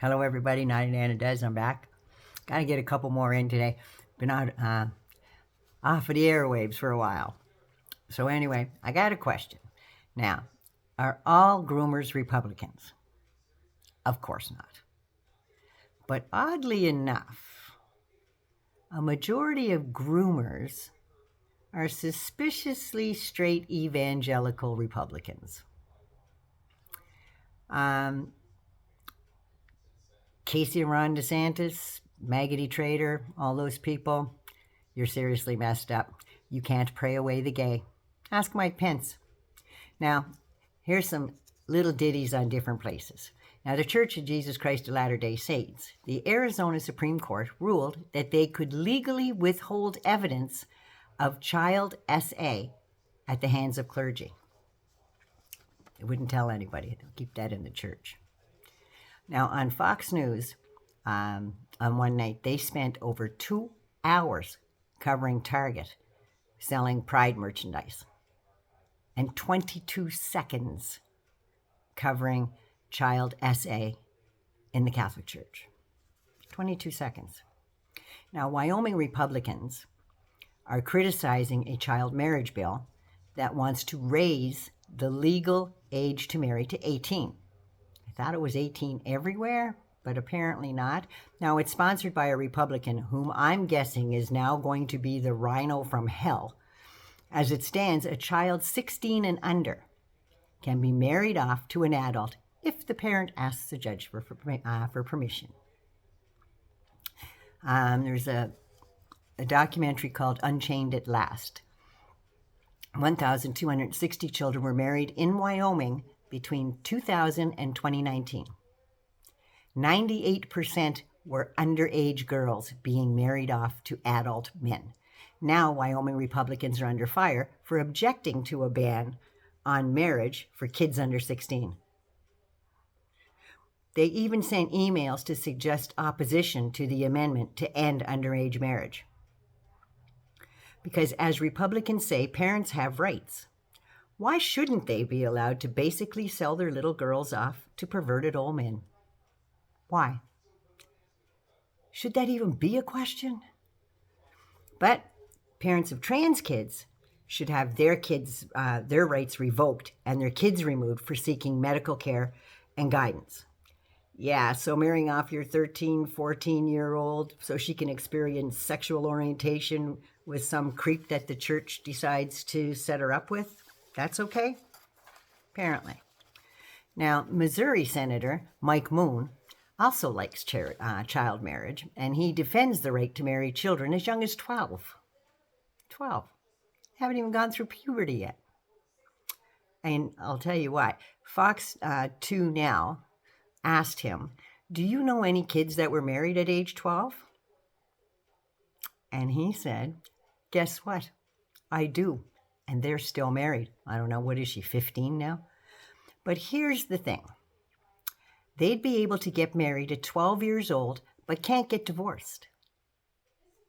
Hello, everybody. 99 Des. I'm back. Got to get a couple more in today. Been out off of the airwaves for a while. So anyway, I got a question. Now, are all groomers Republicans? Of course not. But oddly enough, a majority of groomers are suspiciously straight evangelical Republicans. Casey and Ron DeSantis, Maggoty Trader, all those people, you're seriously messed up. You can't pray away the gay. Ask Mike Pence. Now, here's some little ditties on different places. Now, the Church of Jesus Christ of Latter-day Saints, the Arizona Supreme Court ruled that they could legally withhold evidence of child SA at the hands of clergy. They wouldn't tell anybody. They'll keep that in the church. Now, on Fox News, on one night, they spent over 2 hours covering Target selling Pride merchandise and 22 seconds covering child SA in the Catholic Church. 22 seconds. Now, Wyoming Republicans are criticizing a child marriage bill that wants to raise the legal age to marry to 18. I thought it was 18 everywhere, but apparently not. Now, it's sponsored by a Republican whom I'm guessing is now going to be the rhino from hell. As it stands, a child 16 and under can be married off to an adult if the parent asks the judge for permission. There's a documentary called Unchained at Last. 1,260 children were married in Wyoming between 2000 and 2019. 98% were underage girls being married off to adult men. Now, Wyoming Republicans are under fire for objecting to a ban on marriage for kids under 16. They even sent emails to suggest opposition to the amendment to end underage marriage. Because as Republicans say, parents have rights. Why shouldn't they be allowed to basically sell their little girls off to perverted old men? Why? Should that even be a question? But parents of trans kids should have their rights revoked and their kids removed for seeking medical care and guidance. Yeah, so marrying off your 13, 14-year-old so she can experience sexual orientation with some creep that the church decides to set her up with, that's okay? Apparently. Now, Missouri Senator Mike Moon also likes child marriage, and he defends the right to marry children as young as 12. 12. Haven't even gone through puberty yet. And I'll tell you why. Fox 2 Now asked him, do you know any kids that were married at age 12? And he said, guess what? I do. And they're still married. I don't know, what is she, 15 now? But here's the thing. They'd be able to get married at 12 years old, but can't get divorced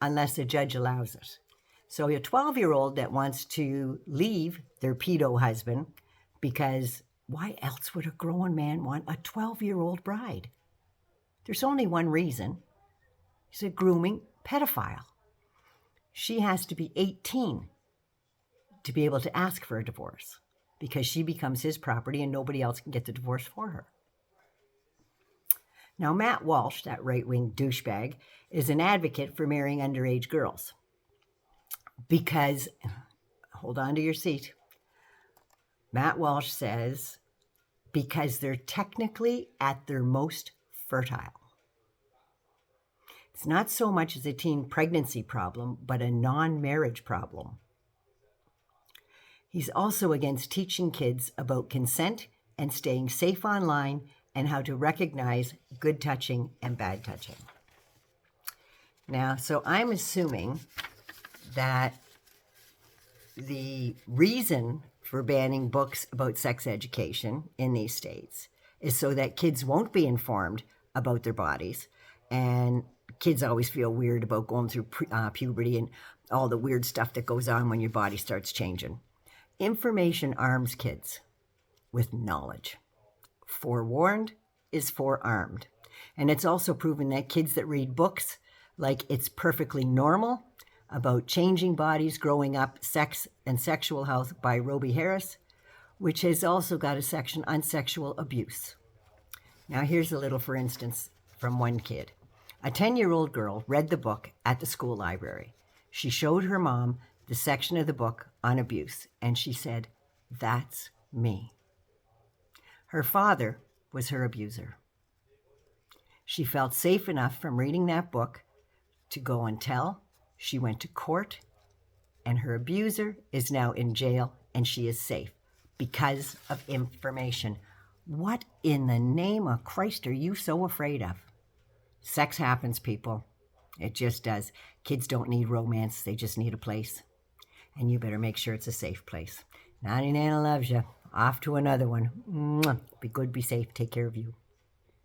unless a judge allows it. So a 12-year-old that wants to leave their pedo husband, because why else would a grown man want a 12-year-old bride? There's only one reason. He's a grooming pedophile. She has to be 18 to be able to ask for a divorce because she becomes his property and nobody else can get the divorce for her. Now, Matt Walsh, that right-wing douchebag, is an advocate for marrying underage girls because, hold on to your seat, Matt Walsh says, because they're technically at their most fertile. It's not so much as a teen pregnancy problem, but a non-marriage problem. He's also against teaching kids about consent and staying safe online and how to recognize good touching and bad touching. Now, so I'm assuming that the reason for banning books about sex education in these states is so that kids won't be informed about their bodies. And kids always feel weird about going through puberty and all the weird stuff that goes on when your body starts changing. Information arms kids with knowledge. Forewarned is forearmed. And it's also proven that kids that read books like It's Perfectly Normal about changing bodies, growing up, sex and sexual health by Robbe H, which has also got a section on sexual abuse. Now here's a little, for instance, from one kid. A 10-year-old girl read the book at the school library. She showed her mom the section of the book on abuse, and she said, "That's me." Her father was her abuser. She felt safe enough from reading that book to go and tell. She went to court, and her abuser is now in jail, and she is safe because of information. What in the name of Christ are you so afraid of? Sex happens, people. It just does. Kids don't need romance. They just need a place. And you better make sure it's a safe place. Naughty Nana loves you. Off to another one. Mwah. Be good, be safe. Take care of you.